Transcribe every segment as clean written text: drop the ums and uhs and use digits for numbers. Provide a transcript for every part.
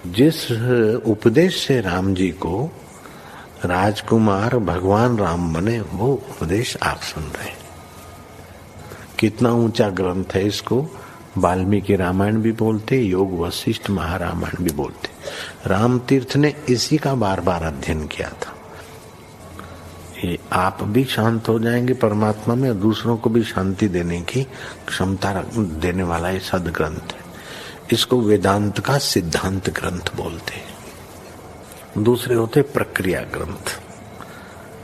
जिस उपदेश से राम जी को राजकुमार भगवान राम बने, वो उपदेश आप सुन रहे हैं। कितना ऊंचा ग्रंथ है। इसको वाल्मीकि रामायण भी बोलते, योग वशिष्ठ महारामायण भी बोलते। राम तीर्थ ने इसी का बार बार अध्ययन किया था। ये आप भी शांत हो जाएंगे परमात्मा में, और दूसरों को भी शांति देने की क्षमता देने वाला ये सदग्रंथ है। इसको वेदांत का सिद्धांत ग्रंथ बोलते हैं। दूसरे होते प्रक्रिया ग्रंथ।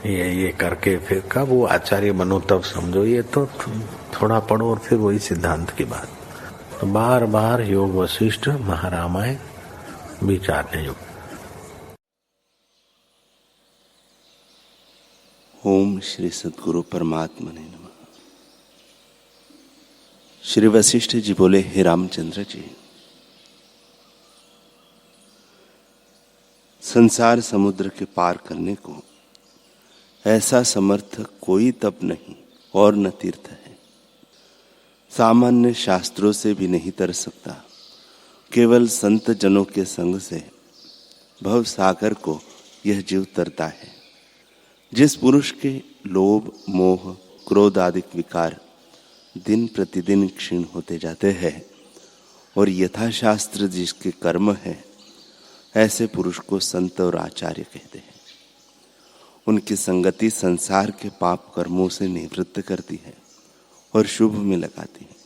ये करके फिर कब वो आचार्य बनो तब समझो, ये तो थोड़ा पढ़ो और फिर वही सिद्धांत की बात। तो बार बार योग वशिष्ठ महारामायण विचारने योग। ओम श्री सद्गुरु परमात्मने नमः। श्री वशिष्ठ जी बोले, हे रामचंद्र जी, संसार समुद्र के पार करने को ऐसा समर्थ कोई तप नहीं और न तीर्थ है। सामान्य शास्त्रों से भी नहीं तर सकता। केवल संत जनों के संग से भव सागर को यह जीव तरता है। जिस पुरुष के लोभ मोह क्रोध आदि विकार दिन प्रतिदिन क्षीण होते जाते हैं और यथाशास्त्र जिसके कर्म है, ऐसे पुरुष को संत और आचार्य कहते हैं। उनकी संगति संसार के पाप कर्मों से निवृत्त करती है और शुभ में लगाती है।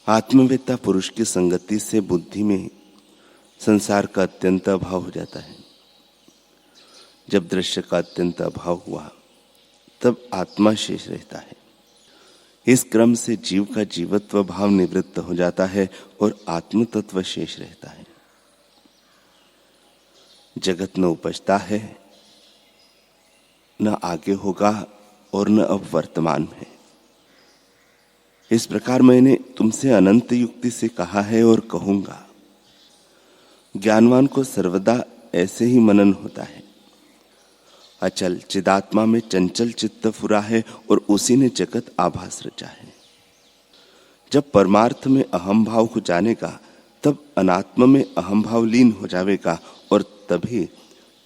आत्मवेत्ता पुरुष की संगति से बुद्धि में संसार का अत्यंत अभाव हो जाता है। जब दृश्य का अत्यंत अभाव हुआ तब आत्मा शेष रहता है। इस क्रम से जीव का जीवत्व भाव निवृत्त हो जाता है और आत्म तत्व शेष रहता है। जगत न उपजता है, न आगे होगा और न अब वर्तमान में। इस प्रकार मैंने तुमसे अनंत युक्ति से कहा है और कहूंगा। ज्ञानवान को सर्वदा ऐसे ही मनन होता है। अचल चिदात्मा में चंचल चित्त फुरा है और उसी ने जगत आभास रचा है। जब परमार्थ में अहम भाव हो जानेगा तब अनात्म में अहम भाव लीन हो जाएगा और तभी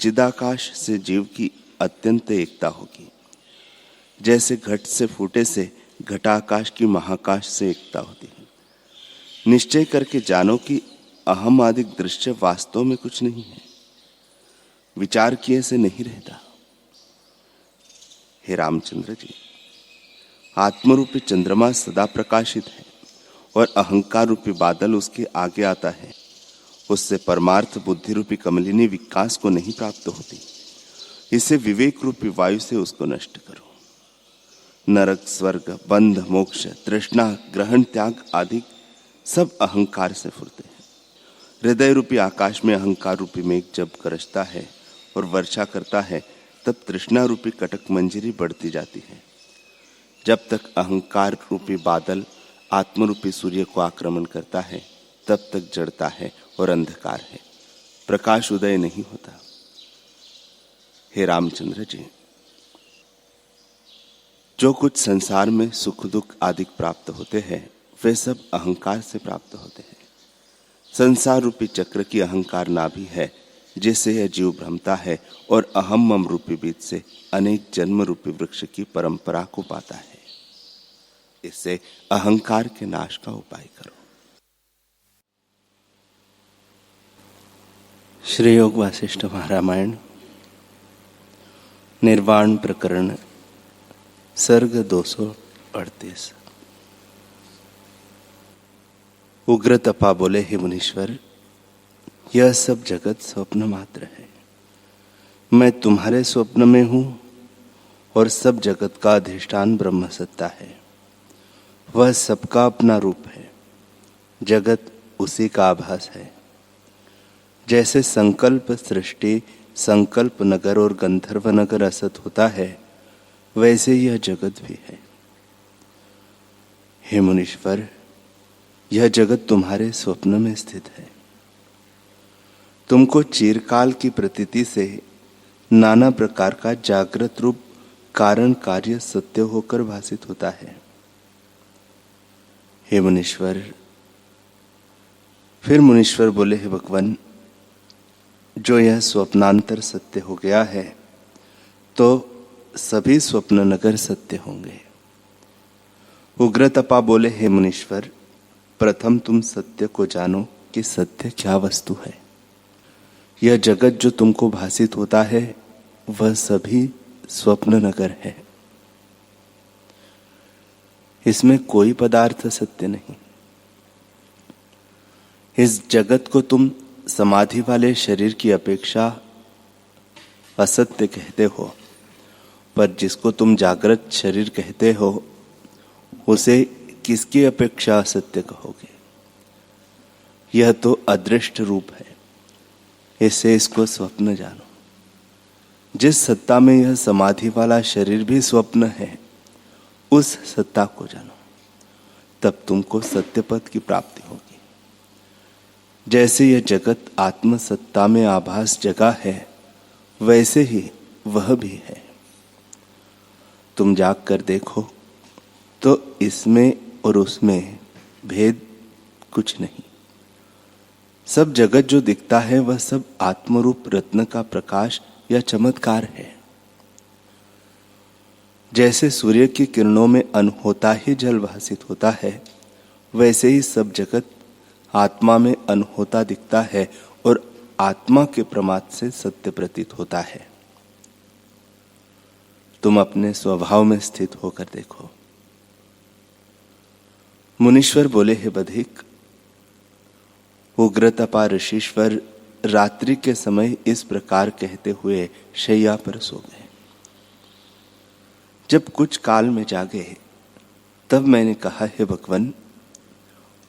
चिदाकाश से जीव की अत्यंत एकता होगी। जैसे घट से फूटे से घटाकाश की महाकाश से एकता होती है। निश्चय करके जानो कि अहम आदि दृश्य वास्तव में कुछ नहीं है, विचार किए से नहीं रहता। हे रामचंद्र जी, आत्मरूपी चंद्रमा सदा प्रकाशित है और अहंकार रूपी बादल उसके आगे आता है। उससे परमार्थ बुद्धि रूपी कमलिनी विकास को नहीं प्राप्त होती। इसे विवेक रूपी वायु से उसको नष्ट करो। नरक स्वर्ग बंध मोक्ष तृष्णा ग्रहण त्याग आदि सब अहंकार से फुरते हैं। हृदय रूपी आकाश में अहंकार रूपी मेघ जब गरजता है और वर्षा करता है तब तृष्णा रूपी कटक मंजरी बढ़ती जाती है। जब तक अहंकार रूपी बादल आत्मरूपी सूर्य को आक्रमण करता है तब तक जड़ता है और अंधकार है, प्रकाश उदय नहीं होता। हे रामचंद्र जी, जो कुछ संसार में सुख दुख आदि प्राप्त होते हैं वे सब अहंकार से प्राप्त होते हैं। संसार रूपी चक्र की अहंकार नाभि है जिससे यह जीव भ्रमता है और अहम मम रूपी बीज से अनेक जन्म रूपी वृक्ष की परंपरा को पाता है। इससे अहंकार के नाश का उपाय करो। श्री योग वशिष्ठ महारामायण निर्वाण प्रकरण सर्ग 238। उग्र तपा बोले, हे मुनीश्वर, यह सब जगत स्वप्न मात्र है। मैं तुम्हारे स्वप्न में हूं और सब जगत का अधिष्ठान ब्रह्म सत्ता है। वह सबका अपना रूप है। जगत उसी का आभास है। जैसे संकल्प सृष्टि संकल्प नगर और गंधर्व नगर असत होता है, वैसे यह जगत भी है। हे मुनीश्वर, यह जगत तुम्हारे स्वप्न में स्थित है। तुमको चिरकाल की प्रतीति से नाना प्रकार का जागृत रूप कारण कार्य सत्य होकर भासित होता है। हे मुनीश्वर, फिर मुनीश्वर बोले, हे भगवान, जो यह स्वप्नांतर सत्य हो गया है तो सभी स्वप्न नगर सत्य होंगे। उग्रतपा बोले, हे मुनीश्वर, प्रथम तुम सत्य को जानो कि सत्य क्या वस्तु है। यह जगत जो तुमको भासित होता है वह सभी स्वप्न नगर है। इसमें कोई पदार्थ सत्य नहीं। इस जगत को तुम समाधि वाले शरीर की अपेक्षा असत्य कहते हो, पर जिसको तुम जागृत शरीर कहते हो उसे किसकी अपेक्षा असत्य कहोगे? यह तो अदृष्ट रूप है, इससे इसको स्वप्न जानो। जिस सत्ता में यह समाधि वाला शरीर भी स्वप्न है उस सत्ता को जानो, तब तुमको सत्य पद की प्राप्ति होगी। जैसे यह जगत आत्म सत्ता में आभास जगह है वैसे ही वह भी है। तुम जाग कर देखो तो इसमें और उसमें भेद कुछ नहीं। सब जगत जो दिखता है वह सब आत्मरूप रत्न का प्रकाश या चमत्कार है। जैसे सूर्य की किरणों में अन्न होता ही जल भासित होता है, वैसे ही सब जगत आत्मा में अन्न होता दिखता है और आत्मा के प्रमाद से सत्य प्रतीत होता है। तुम अपने स्वभाव में स्थित होकर देखो। मुनीश्वर बोले, हे बधिक, उग्रतपा ऋषीश्वर रात्रि के समय इस प्रकार कहते हुए शैया पर सो गए। जब कुछ काल में जागे तब मैंने कहा, हे भगवन,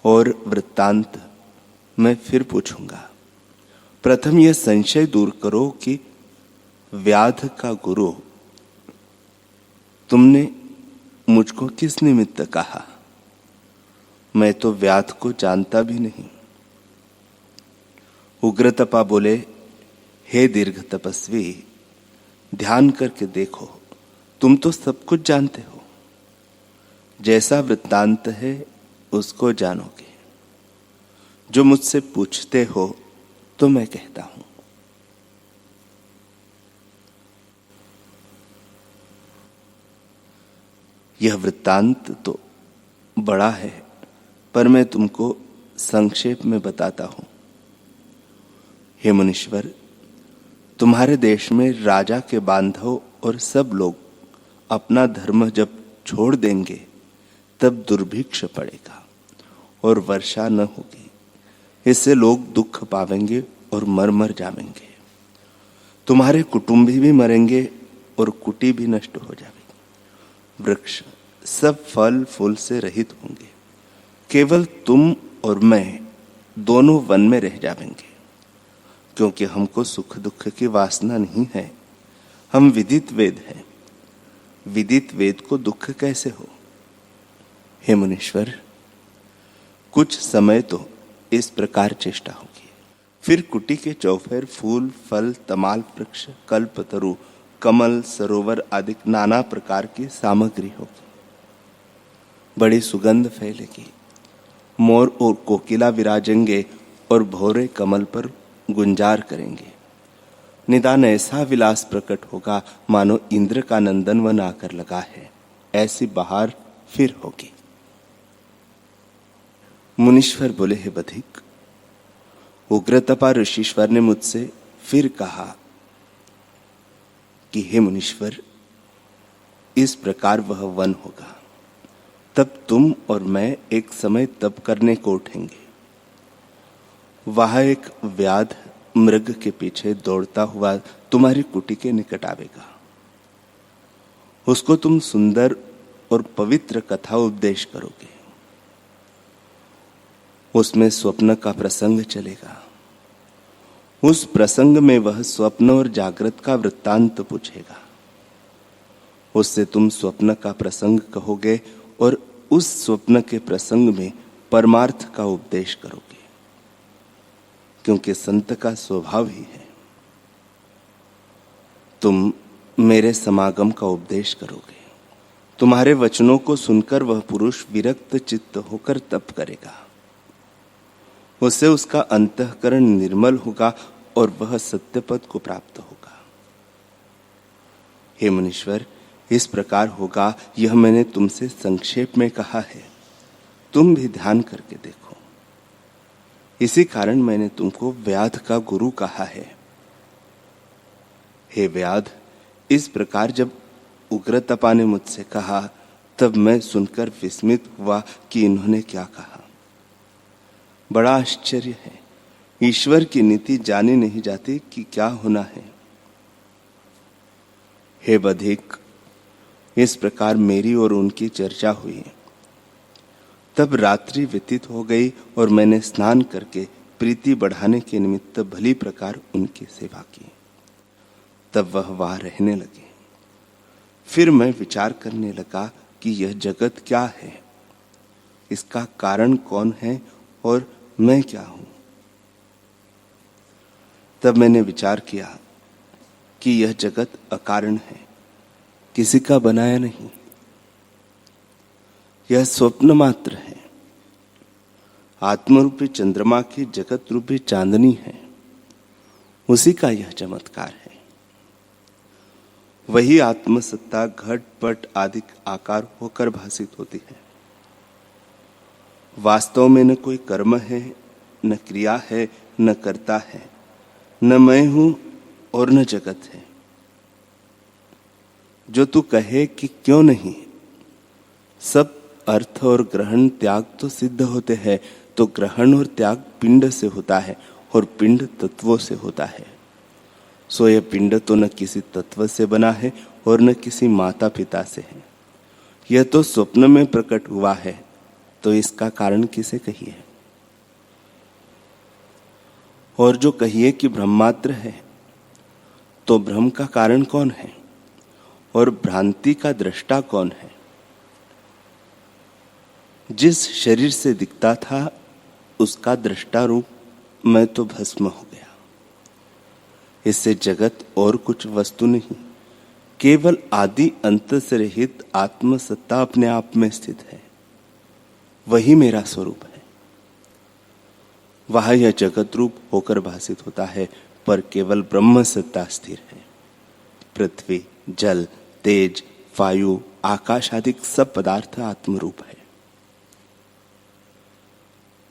और वृत्तांत मैं फिर पूछूंगा। प्रथम यह संशय दूर करो कि व्याध का गुरु तुमने मुझको किस निमित्त कहा? मैं तो व्याध को जानता भी नहीं। उग्रतपा बोले, हे दीर्घ तपस्वी, ध्यान करके देखो, तुम तो सब कुछ जानते हो। जैसा वृत्तांत है उसको जानोगे। जो मुझसे पूछते हो तो मैं कहता हूं। यह वृत्तांत तो बड़ा है, पर मैं तुमको संक्षेप में बताता हूं। हे मुनीश्वर, तुम्हारे देश में राजा के बांधव और सब लोग अपना धर्म जब छोड़ देंगे तब दुर्भिक्ष पड़ेगा और वर्षा न होगी। इससे लोग दुख पावेंगे और मर मर जावेंगे। तुम्हारे कुटुंबी भी मरेंगे और कुटी भी नष्ट हो जाएगी। वृक्ष सब फल फूल से रहित होंगे। केवल तुम और मैं दोनों वन में रह जाएंगे, क्योंकि हमको सुख दुख की वासना नहीं है। हम विदित वेद हैं। विदित वेद को दुख कैसे हो? हे मुनीश्वर, कुछ समय तो इस प्रकार चेष्टा होगी। फिर कुटी के चौफेर फूल फल तमाल वृक्ष कल्पतरु कमल सरोवर आदि नाना प्रकार की सामग्री होगी। बड़ी सुगंध फैलेगी। मोर और कोकिला विराजेंगे और भौरे कमल पर गुंजार करेंगे। निदान ऐसा विलास प्रकट होगा मानो इंद्र का नंदन वन आकर लगा है। ऐसी बहार फिर होगी। मुनीश्वर बोले, हे बधिक, उग्रतपा ऋषीश्वर ने मुझसे फिर कहा कि हे मुनीश्वर, इस प्रकार वह वन होगा। तब तुम और मैं एक समय तप करने को उठेंगे। वहां एक व्याध मृग के पीछे दौड़ता हुआ तुम्हारी कुटी के निकट आवेगा। उसको तुम सुंदर और पवित्र कथा उपदेश करोगे। उसमें स्वप्न का प्रसंग चलेगा। उस प्रसंग में वह स्वप्न और जागृत का वृत्तांत पूछेगा। उससे तुम स्वप्न का प्रसंग कहोगे और उस स्वप्न के प्रसंग में परमार्थ का उपदेश करोगे, क्योंकि संत का स्वभाव ही है। तुम मेरे समागम का उपदेश करोगे। तुम्हारे वचनों को सुनकर वह पुरुष विरक्त चित्त होकर तप करेगा। उससे उसका अंतःकरण निर्मल होगा और वह सत्य पद को प्राप्त होगा। हे मुनीश्वर, इस प्रकार होगा यह मैंने तुमसे संक्षेप में कहा है, तुम भी ध्यान करके देखो। इसी कारण मैंने तुमको व्याध का गुरु कहा है। हे व्याध, इस प्रकार जब उग्रतपा ने मुझसे कहा तब मैं सुनकर विस्मित हुआ कि इन्होंने क्या कहा। बड़ा आश्चर्य है, ईश्वर की नीति जानी नहीं जाती कि क्या होना है। हे बधिक, इस प्रकार मेरी और उनकी चर्चा हुई। तब रात्रि व्यतीत हो गई और मैंने स्नान करके प्रीति बढ़ाने के निमित्त भली प्रकार उनकी सेवा की। तब वह वहां रहने लगे। फिर मैं विचार करने लगा कि यह जगत क्या है, इसका कारण कौन है और मैं क्या हूं। तब मैंने विचार किया कि यह जगत अकारण है, किसी का बनाया नहीं। यह स्वप्न मात्र है। आत्मरूपी चंद्रमा की जगत रूपी चांदनी है, उसी का यह चमत्कार है। वही आत्मसत्ता घट पट आदि आकार होकर भासित होती है। वास्तव में न कोई कर्म है, न क्रिया है, न कर्ता है, न मैं हूं और न जगत है। जो तू कहे कि क्यों नहीं, सब अर्थ और ग्रहण त्याग तो सिद्ध होते हैं, तो ग्रहण और त्याग पिंड से होता है और पिंड तत्वों से होता है। सो यह पिंड तो न किसी तत्व से बना है और न किसी माता पिता से है। यह तो स्वप्न में प्रकट हुआ है, तो इसका कारण किसे कहिए। और जो कहिए कि ब्रह्मात्र है, तो ब्रह्म का कारण कौन है और भ्रांति का दृष्टा कौन है। जिस शरीर से दिखता था उसका दृष्टा रूप मैं तो भस्म हो गया। इससे जगत और कुछ वस्तु नहीं, केवल आदि अंत से रहित आत्मसत्ता अपने आप में स्थित है। वही मेरा स्वरूप है। वह यह जगत रूप होकर भासित होता है, पर केवल ब्रह्म सत्ता स्थिर है। पृथ्वी, जल, तेज, वायु, आकाश आदि सब पदार्थ आत्मरूप है।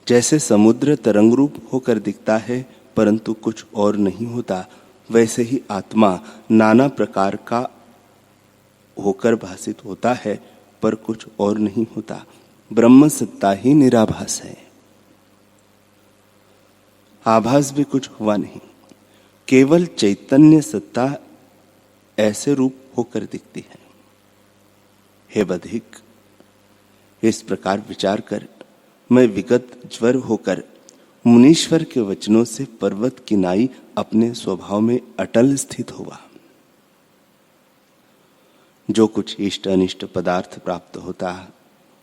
जैसे समुद्र तरंग रूप होकर दिखता है परंतु कुछ और नहीं होता, वैसे ही आत्मा नाना प्रकार का होकर भासित होता है पर कुछ और नहीं होता। ब्रह्म सत्ता ही निराभास है। आभास भी कुछ हुआ नहीं, केवल चैतन्य सत्ता ऐसे रूप होकर दिखती है। हे बधिक, इस प्रकार विचार कर मैं विगत ज्वर होकर मुनीश्वर के वचनों से पर्वत की नाई अपने स्वभाव में अटल स्थित हुआ। जो कुछ इष्ट अनिष्ट पदार्थ प्राप्त होता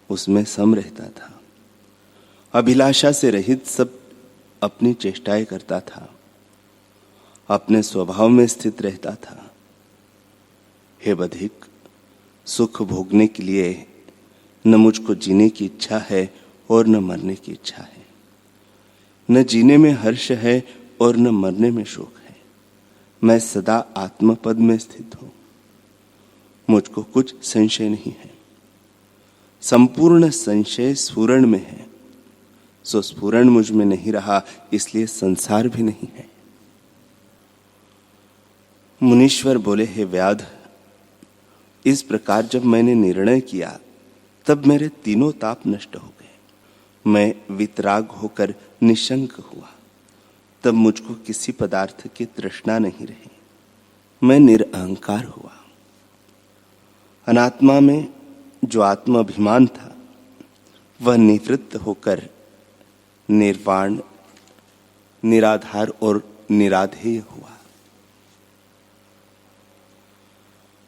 उसमें सम रहता था। अभिलाषा से रहित सब अपनी चेष्टाएं करता था, अपने स्वभाव में स्थित रहता था। हे बधिक, सुख भोगने के लिए न मुझको जीने की इच्छा है और न मरने की इच्छा है। न जीने में हर्ष है और न मरने में शोक है। मैं सदा आत्मपद में स्थित हूं। मुझको कुछ संशय नहीं है। संपूर्ण संशय स्फुरण में है। सो स्फुरण मुझ में नहीं रहा, इसलिए संसार भी नहीं है। मुनीश्वर बोले, हे व्याध, इस प्रकार जब मैंने निर्णय किया तब मेरे तीनों ताप नष्ट हो गए। मैं वितराग होकर निशंक हुआ। तब मुझको किसी पदार्थ की तृष्णा नहीं रही। मैं निरअहंकार हुआ। अनात्मा में जो आत्माभिमान था वह निवृत्त होकर निर्वाण, निराधार और निराधेय हुआ।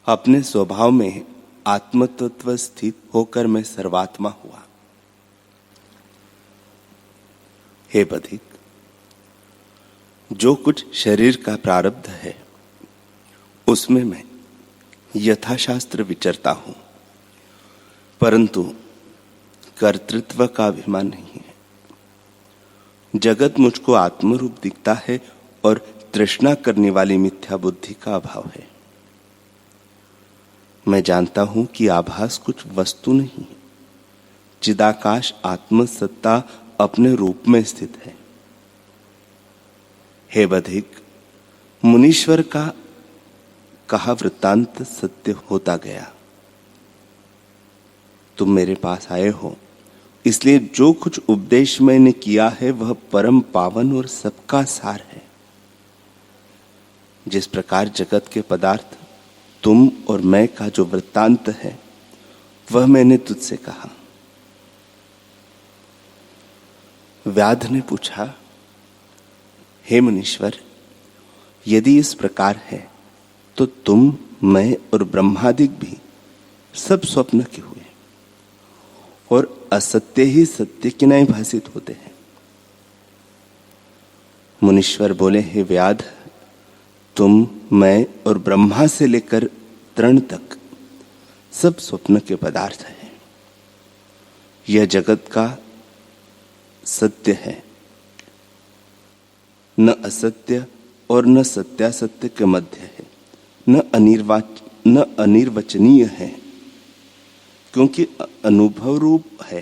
अपने स्वभाव में आत्मतत्व स्थित होकर मैं सर्वात्मा हुआ। हे बधिक, जो कुछ शरीर का प्रारब्ध है उसमें मैं यथाशास्त्र विचरता हूं, परंतु कर्तृत्व का अभिमान नहीं है। जगत मुझको आत्मरूप दिखता है और तृष्णा करने वाली मिथ्या बुद्धि का अभाव है। मैं जानता हूं कि आभास कुछ वस्तु नहीं, चिदाकाश आत्मसत्ता अपने रूप में स्थित है। हे बधिक, मुनीश्वर का कहा वृत्तांत सत्य होता गया। तुम मेरे पास आए हो, इसलिए जो कुछ उपदेश मैंने किया है वह परम पावन और सबका सार है। जिस प्रकार जगत के पदार्थ, तुम और मैं का जो वृत्तांत है वह मैंने तुझसे कहा। व्याध ने पूछा, हे मुनीश्वर, यदि इस प्रकार है तो तुम, मैं और ब्रह्मादिक भी सब स्वप्न के हुए और असत्य ही सत्य के नहीं भासित होते हैं। मुनीश्वर बोले, हे व्याध, तुम, मैं और ब्रह्मा से लेकर तृण तक सब स्वप्न के पदार्थ हैं। यह जगत का सत्य है, न असत्य और न सत्यासत्य के मध्य है, न अनिर्वचनीय है, क्योंकि अनुभव रूप है।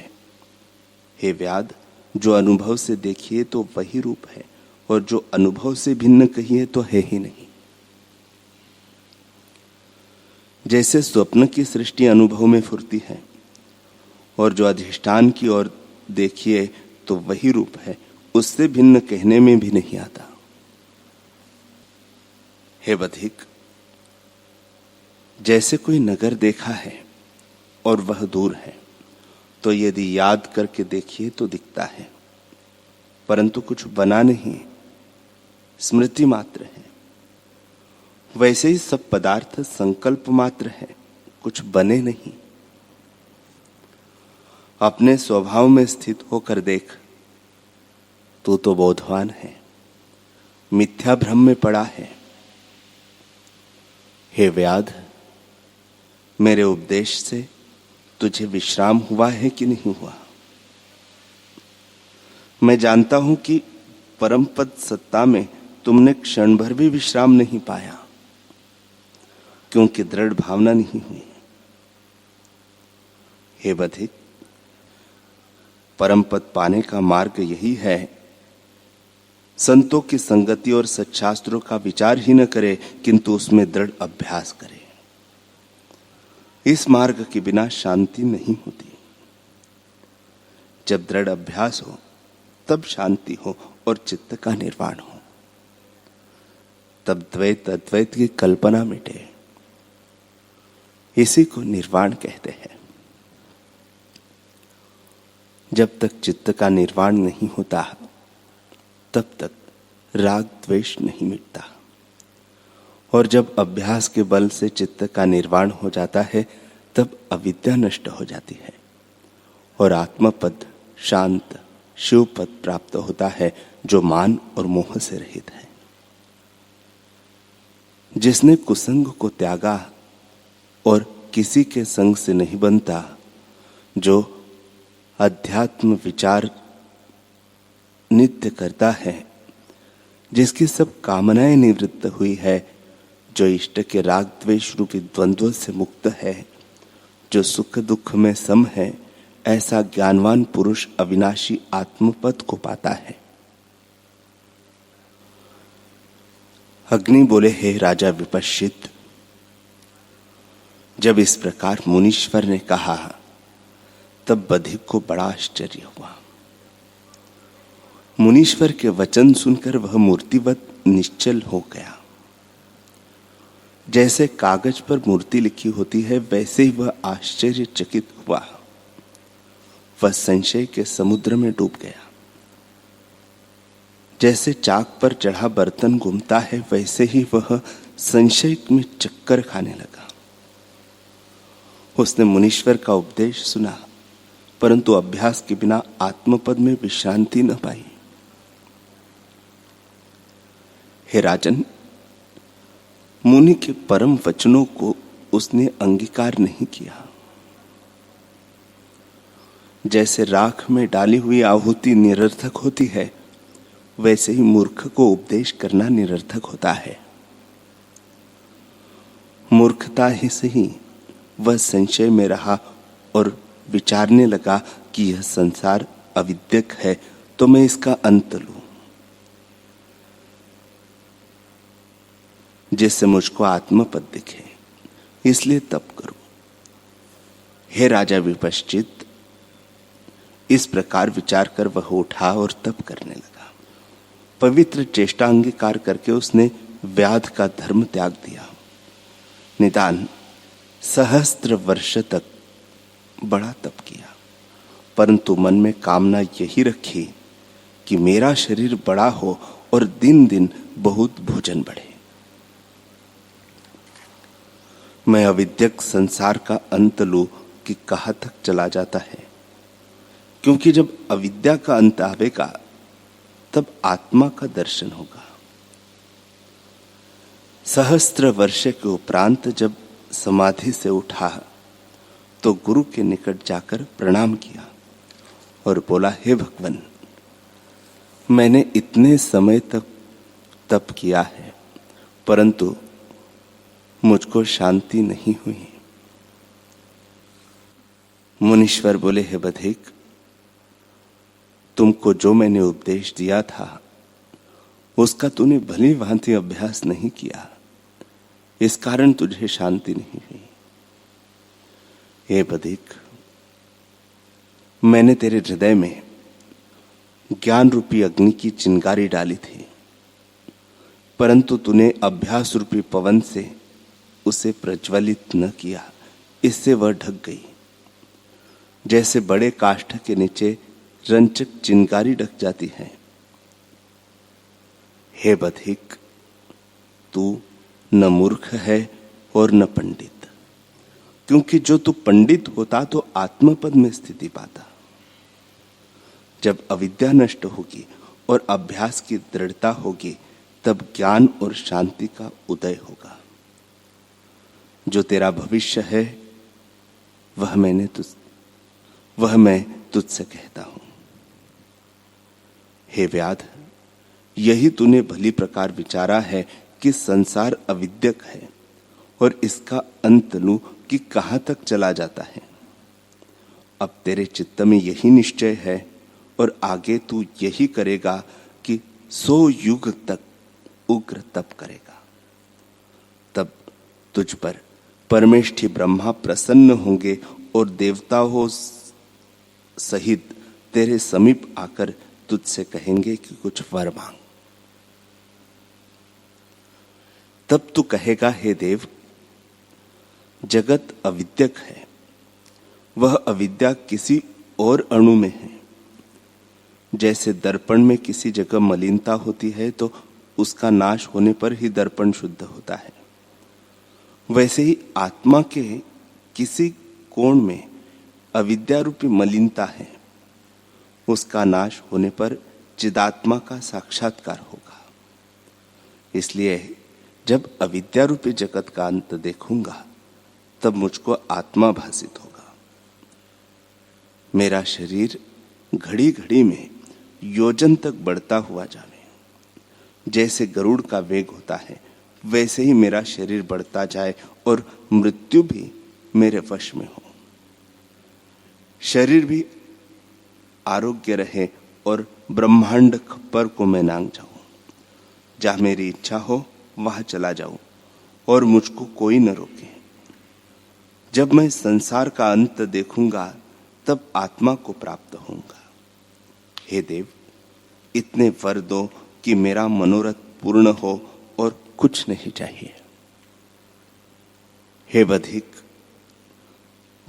हे व्याध, जो अनुभव से देखिए तो वही रूप है, और जो अनुभव से भिन्न कहिए तो है ही नहीं। जैसे स्वप्न की सृष्टि अनुभव में फुरती है, और जो अधिष्ठान की ओर देखिए तो वही रूप है, उससे भिन्न कहने में भी नहीं आता। हे बधिक, जैसे कोई नगर देखा है और वह दूर है, तो यदि याद करके देखिए तो दिखता है, परंतु कुछ बना नहीं, स्मृति मात्र है। वैसे ही सब पदार्थ संकल्प मात्र है, कुछ बने नहीं। अपने स्वभाव में स्थित होकर देख, तू तो बोधवान है, मिथ्या भ्रम में पड़ा है। हे व्याध, मेरे उपदेश से तुझे विश्राम हुआ है कि नहीं हुआ? मैं जानता हूं कि परमपद सत्ता में तुमने क्षण भर भी विश्राम नहीं पाया, क्योंकि दृढ़ भावना नहीं हुई। हे बधिक, परमपद पाने का मार्ग यही है, संतों की संगति और सच्छास्त्रों का विचार ही न करे, किंतु उसमें दृढ़ अभ्यास करे। इस मार्ग के बिना शांति नहीं होती। जब दृढ़ अभ्यास हो तब शांति हो और चित्त का निर्वाण हो, तब द्वैत अद्वैत की कल्पना मिटे। इसी को निर्वाण कहते हैं। जब तक चित्त का निर्वाण नहीं होता तब तक राग द्वेष नहीं मिटता, और जब अभ्यास के बल से चित्त का निर्वाण हो जाता है तब अविद्या नष्ट हो जाती है और आत्मपद, शांत शिव पद प्राप्त होता है, जो मान और मोह से रहित है। जिसने कुसंग को त्यागा और किसी के संग से नहीं बनता, जो अध्यात्म विचार नित्य करता है, जिसकी सब कामनाएं निवृत्त हुई है, जो इष्ट के राग द्वेष रूपी द्वंद्व से मुक्त है, जो सुख दुख में सम है, ऐसा ज्ञानवान पुरुष अविनाशी आत्मपद को पाता है। अग्नि बोले, हे राजा विपश्चित, जब इस प्रकार मुनीश्वर ने कहा तब बधिक को बड़ा आश्चर्य हुआ। मुनीश्वर के वचन सुनकर वह मूर्तिवत निश्चल हो गया। जैसे कागज पर मूर्ति लिखी होती है, वैसे ही वह आश्चर्यचकित हुआ। वह संशय के समुद्र में डूब गया। जैसे चाक पर चढ़ा बर्तन घूमता है, वैसे ही वह संशय में चक्कर खाने लगा। उसने मुनीश्वर का उपदेश सुना, परंतु अभ्यास के बिना आत्मपद में विश्रांति न पाई। हे राजन, मुनि के परम वचनों को उसने अंगीकार नहीं किया। जैसे राख में डाली हुई आहुति निरर्थक होती है, वैसे ही मूर्ख को उपदेश करना निरर्थक होता है। मूर्खता ही से ही वह संशय में रहा और विचारने लगा कि यह संसार अविद्यक है, तो मैं इसका अंत लूं, जिससे मुझको आत्मपद दिखे, इसलिए तप करूं। हे राजा विपश्चित, इस प्रकार विचार कर वह उठा और तप करने लगा। पवित्र चेष्टा अंगीकार करके उसने व्याध का धर्म त्याग दिया। निदान सहस्त्र वर्ष तक बड़ा तप किया, परंतु मन में कामना यही रखी कि मेरा शरीर बड़ा हो और दिन दिन बहुत भोजन बढ़े। मैं अविद्यक संसार का अंत लूं कि कहां तक चला जाता है, क्योंकि जब अविद्या का अंत आवेगा तब आत्मा का दर्शन होगा। सहस्त्र वर्ष के उपरांत जब समाधि से उठा तो गुरु के निकट जाकर प्रणाम किया और बोला, हे भगवान, मैंने इतने समय तक तप किया है, परंतु मुझको शांति नहीं हुई। मुनीश्वर बोले, हे बधिक, तुमको जो मैंने उपदेश दिया था उसका तूने भली भांति अभ्यास नहीं किया, इस कारण तुझे शांति नहीं हुई। हे बधिक, मैंने तेरे हृदय में ज्ञान रूपी अग्नि की चिंगारी डाली थी, परंतु तूने अभ्यास रूपी पवन से उसे प्रज्वलित न किया, इससे वह ढक गई। जैसे बड़े काष्ठ के नीचे रंचक चिंगारी ढक जाती है। हे बधिक, तू न मूर्ख है और न पंडित, क्योंकि जो तू पंडित होता तो आत्मपद में स्थिति पाता। जब अविद्या नष्ट होगी और अभ्यास की दृढ़ता होगी, तब ज्ञान और शांति का उदय होगा। जो तेरा भविष्य है वह मैं तुझसे कहता हूं। हे व्याध, यही तूने भली प्रकार विचारा है कि संसार अविद्यक है और इसका अंत लूं कि कहां तक चला जाता है। अब तेरे चित्त में यही निश्चय है और आगे तू यही करेगा कि 100 युग तक उग्र तप करेगा। तब तुझ पर परमेष्ठी ब्रह्मा प्रसन्न होंगे और देवताओं सहित तेरे समीप आकर तुझसे कहेंगे कि कुछ वर मांग। तब तू कहेगा, हे देव, जगत अविद्यक है, वह अविद्या किसी और अणु में है। जैसे दर्पण में किसी जगह मलिनता होती है तो उसका नाश होने पर ही दर्पण शुद्ध होता है, वैसे ही आत्मा के किसी कोण में अविद्या रूपी मलिनता है, उसका नाश होने पर चिदात्मा का साक्षात्कार होगा। इसलिए जब अविद्या रूपी जगत का अंत देखूंगा तब मुझको आत्मा भासित होगा। मेरा शरीर घड़ी घड़ी में योजन तक बढ़ता हुआ जावे। जैसे गरुड़ का वेग होता है वैसे ही मेरा शरीर बढ़ता जाए और मृत्यु भी मेरे वश में हो। शरीर भी आरोग्य रहे और ब्रह्मांड खप्पर को मैं नांग जाऊं। जहां मेरी इच्छा हो वहां चला जाऊं और मुझको कोई न रोके। जब मैं संसार का अंत देखूंगा तब आत्मा को प्राप्त होऊंगा। हे देव, इतने वर दो कि मेरा मनोरथ पूर्ण हो और कुछ नहीं चाहिए। हे बधिक,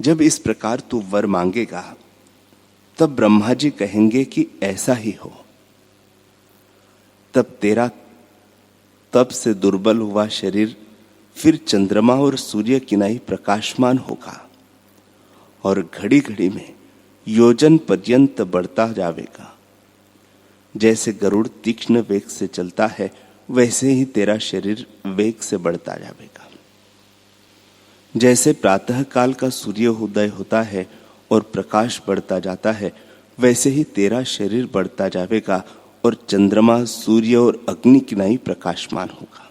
जब इस प्रकार तू वर मांगेगा तब ब्रह्मा जी कहेंगे कि ऐसा ही हो। तब तेरा तप से दुर्बल हुआ शरीर फिर चंद्रमा और सूर्य की नाई प्रकाशमान होगा और घड़ी घड़ी में योजन पर्यंत बढ़ता जाएगा। जैसे गरुड़ तीक्ष्ण वेग से चलता है वैसे ही तेरा शरीर वेग से बढ़ता जाएगा। जैसे प्रातः काल का सूर्य उदय होता है और प्रकाश बढ़ता जाता है, वैसे ही तेरा शरीर बढ़ता जाएगा और चंद्रमा, सूर्य और अग्नि की नाई प्रकाशमान होगा।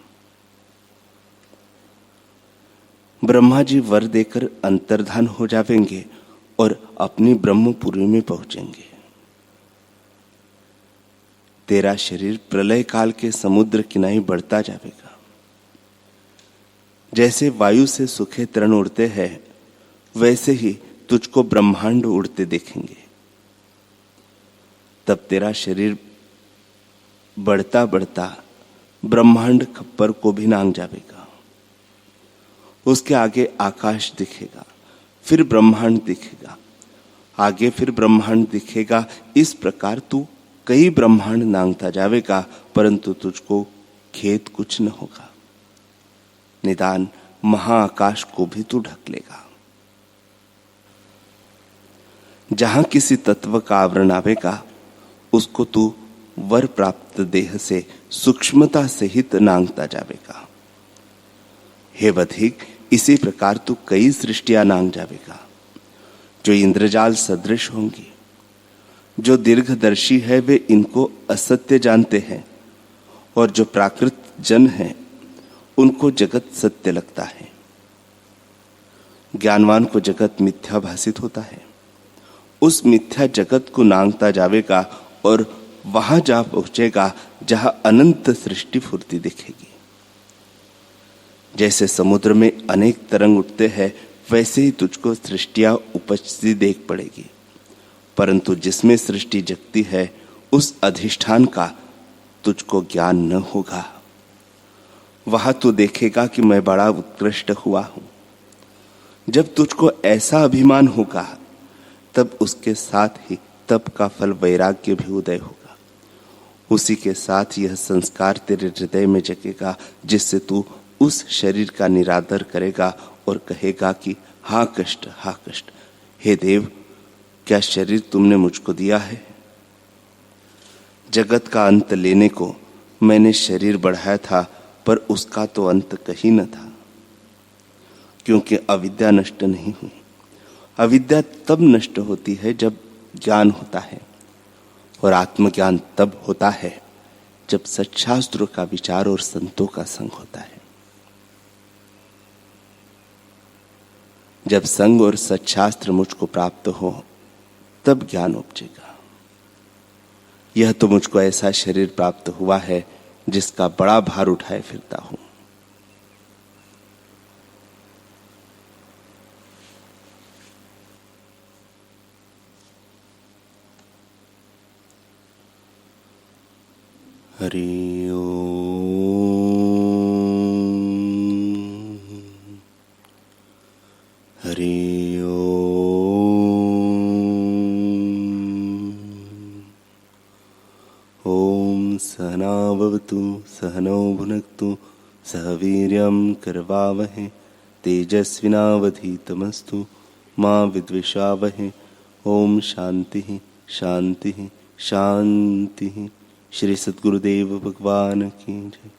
ब्रह्मा जी वर देकर अंतर्धान हो जावेंगे और अपनी ब्रह्मपुरी में पहुंचेंगे। तेरा शरीर प्रलय काल के समुद्र किनारे बढ़ता जाएगा। जैसे वायु से सूखे तृण उड़ते हैं, वैसे ही तुझको ब्रह्मांड उड़ते देखेंगे। तब तेरा शरीर बढ़ता बढ़ता ब्रह्मांड खप्पर को भी नांग जाएगा। उसके आगे आकाश दिखेगा, फिर ब्रह्मांड दिखेगा, आगे फिर ब्रह्मांड दिखेगा। इस प्रकार तू कई ब्रह्मांड नांगता जावेगा, परंतु तुझको खेद कुछ न होगा। निदान महाआकाश को भी तू ढक लेगा। जहां किसी तत्व का आवरण आवेगा, उसको तू वर प्राप्त देह से सूक्ष्मता सहित नांगता जावेगा। हे वधिक, इसी प्रकार तू कई सृष्टियां नांग जावेगा, जो इंद्रजाल सदृश होंगी। जो दीर्घदर्शी है वे इनको असत्य जानते हैं, और जो प्राकृत जन है उनको जगत सत्य लगता है। ज्ञानवान को जगत मिथ्या भासित होता है। उस मिथ्या जगत को नांगता जावेगा और वहां जा पहुंचेगा जहां अनंत सृष्टि फुर्ती दिखेगी। जैसे समुद्र में अनेक तरंग उठते हैं, वैसे ही तुझको सृष्टियां उपजती देख पड़ेगी, परंतु जिसमें सृष्टि जगती है उस अधिष्ठान का तुझको ज्ञान न होगा। वहां तू देखेगा कि मैं बड़ा उत्कृष्ट हुआ हूं। जब तुझको ऐसा अभिमान होगा, तब उसके साथ ही तप का फल वैराग्य भी उदय होगा। उसी के साथ यह संस्कार तेरे हृदय में जगेगा, जिससे तू उस शरीर का निरादर करेगा और कहेगा कि हा कष्ट, हा कष्ट। हे देव, क्या शरीर तुमने मुझको दिया है? जगत का अंत लेने को मैंने शरीर बढ़ाया था, पर उसका तो अंत कहीं न था, क्योंकि अविद्या नष्ट नहीं हुई। अविद्या तब नष्ट होती है जब ज्ञान होता है, और आत्मज्ञान तब होता है जब सच्शास्त्रों का विचार और संतों का संग होता है। जब संग और सच्शास्त्र मुझको प्राप्त हो, तब ज्ञान उपजेगा। यह तो मुझको ऐसा शरीर प्राप्त हुआ है जिसका बड़ा भार उठाए फिरता हूं। हरि ओम, हरि ओम। ओम सहना भवतु, सहनौ भुनक्तु, सह वीर्यं करवावहै, तेजस्विनावधीतमस्तु मा विद्विषावहै। ओम शांति शांति शांति। श्री सद्गुरुदेव भगवान की जय।